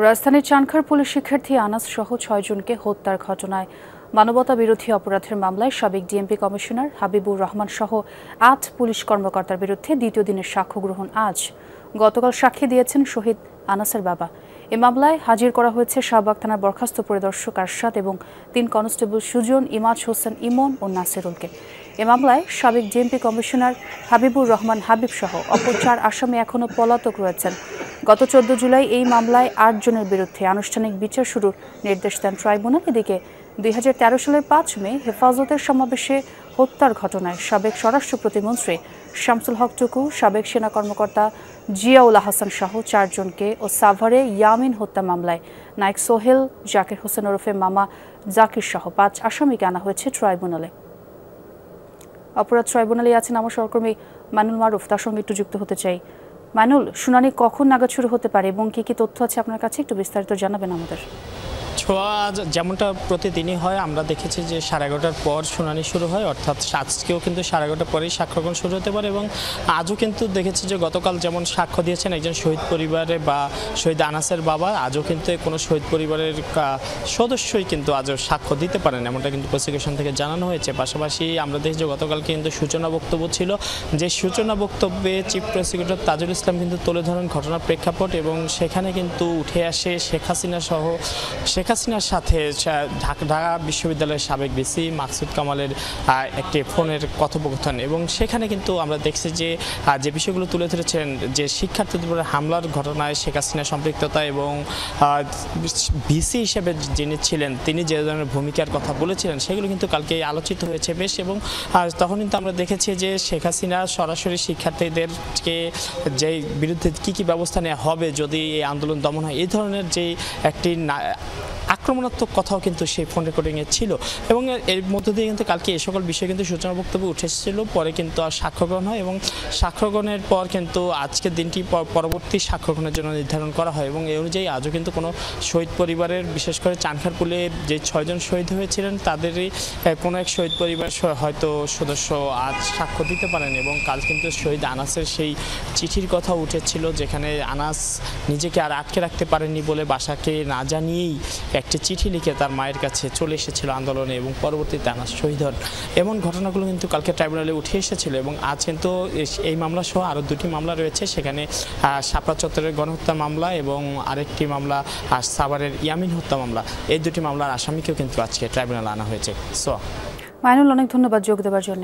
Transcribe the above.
রাজধানীর চানখার পুলিশ শিক্ষার্থী আনাস সহ ৬ জনকে হত্যার ঘটনায় মানবতা বিরোধী অপরাধের মামলায় সাবেক ডিএমপি কমিশনার হাবিবুর রহমান সহ ৮ পুলিশ কর্মকর্তার বিরুদ্ধে দ্বিতীয় দিনের সাক্ষ্য গ্রহণ আজ। গতকাল সাক্ষী দিয়েছেন শহীদ আনাসের বাবা। এ মামলায় হাজির করা হয়েছে শাহবাগ থানার বরখাস্ত পরিদর্শক আরশাদ এবং ৩ কনস্টেবল সুজন, ইমাজ হোসেন ইমন ও নাসিরুলকে। এ মামলায় সাবেক ডিএমপি কমিশনার হাবিবুর রহমান হাবিব সহ অপর ৪ আসামি এখনও পলাতক রয়েছেন। গত ১৪ জুলাই এই মামলায় ৮ জনের বিরুদ্ধে আনুষ্ঠানিক বিচার শুরুর নির্দেশ দেন ট্রাইব্যুনাল। এদিকে ২০১৩ সালের ৫ মে হেফাজতের সমাবেশে হত্যার ঘটনায় সাবেক স্বরাষ্ট্র প্রতিমন্ত্রী শামসুল হক টুকু, সাবেক সেনা কর্মকর্তা জিয়াউল হাসান সহ ৪ জনকে ও সাভারে ইয়ামিন হত্যা মামলায় নায়ক সোহেল, জাকির হোসেন ওরফে মামা জাকির সহ ৫ আসামিকে আনা হয়েছে ট্রাইব্যুনালে। অপরাধ ট্রাইব্যুনালে আছেন আমার সহকর্মী মানুল মারুফ, তার সঙ্গে একটু যুক্ত হতে চাই। মানুল, শুনানি কখন নাগাদ শুরু হতে পারে এবং কি তথ্য আছে আপনার কাছে, একটু বিস্তারিত জানাবেন আমাদের। ছোঁয়া যেমনটা প্রতিদিনই হয়, আমরা দেখেছি যে 11:30টার পর শুনানি শুরু হয়, অর্থাৎ আজকেও কিন্তু 11:30টার পরেই সাক্ষ্য গ্রহণ শুরু হতে পারে। এবং আজও কিন্তু দেখেছি যে গতকাল যেমন সাক্ষ্য দিয়েছেন একজন শহীদ পরিবারে বা শহীদ আনাসের বাবা, আজও কিন্তু কোনো শহীদ পরিবারের সদস্যই কিন্তু আজও সাক্ষ্য দিতে পারেন, এমনটা কিন্তু প্রসিকিউশন থেকে জানানো হয়েছে। পাশাপাশি আমরা দেখি যে গতকাল কিন্তু সূচনা বক্তব্য ছিল, যে সূচনা বক্তব্যে চিফ প্রসিকিউটর তাজুল ইসলাম কিন্তু তুলে ধরেন ঘটনার প্রেক্ষাপট এবং সেখানে কিন্তু উঠে আসে শেখ হাসিনার সাথে ঢাকা বিশ্ববিদ্যালয়ের সাবেক ভিসি মাকসুদ কামালের একটি ফোনের কথোপকথন। এবং সেখানে কিন্তু আমরা দেখছি যে বিষয়গুলো তুলে ধরেছেন, যে শিক্ষার্থীদের উপরে হামলার ঘটনায় শেখ হাসিনার সম্পৃক্ততা এবং ভিসি হিসেবে যিনি ছিলেন তিনি যে ধরনের ভূমিকার কথা বলেছিলেন সেগুলো কিন্তু কালকে আলোচিত হয়েছে বেশ। এবং তখন কিন্তু আমরা দেখেছি যে শেখ হাসিনা সরাসরি শিক্ষার্থীদেরকে যে বিরুদ্ধে কী ব্যবস্থা নেওয়া হবে যদি এই আন্দোলন দমন হয়, এই ধরনের যে একটি আক্রমণাত্মক কথাও কিন্তু সেই ফোন রেকর্ডিংয়ে ছিল। এবং এর মধ্য দিয়ে কিন্তু কালকে এই সকল বিষয় কিন্তু সূচনা বক্তব্যে উঠে এসেছিল। পরে কিন্তু আর সাক্ষ্য গ্রহণ হয় এবং সাক্ষ্য গ্রহণের পর কিন্তু আজকের দিনটি পরবর্তী সাক্ষ্য গ্রহণের জন্য নির্ধারণ করা হয়। এবং এই অনুযায়ী আজও কিন্তু কোনো শহীদ পরিবারের, বিশেষ করে চানখারপুলে যে ৬ জন শহীদ হয়েছিলেন তাদেরই কোনো এক শহীদ পরিবার হয়তো সদস্য আজ সাক্ষ্য দিতে পারেন। এবং কাল কিন্তু শহীদ আনাসের সেই চিঠির কথা উঠেছিল, যেখানে আনাস নিজেকে আর আটকে রাখতে পারেননি বলে বাসাকে না জানিয়েই একটি চিঠি লিখে তার মায়ের কাছে চলে এসেছিল আন্দোলনে এবং পরবর্তীতে আনাস শহীদ হন। এমন ঘটনাগুলো কিন্তু কালকে ট্রাইব্যুনালে উঠে এসেছিল। এবং আজ কিন্তু এই মামলা সহ আরও 2টি মামলা রয়েছে, সেখানে শাপলা চত্বরের গণহত্যা মামলা এবং আরেকটি মামলা সাভারের ইয়ামিন হত্যা মামলা। এই 2টি মামলার আসামিকেও কিন্তু আজকে ট্রাইব্যুনালে আনা হয়েছে। মাইনুল, অনেক ধন্যবাদ যোগ দেওয়ার জন্য।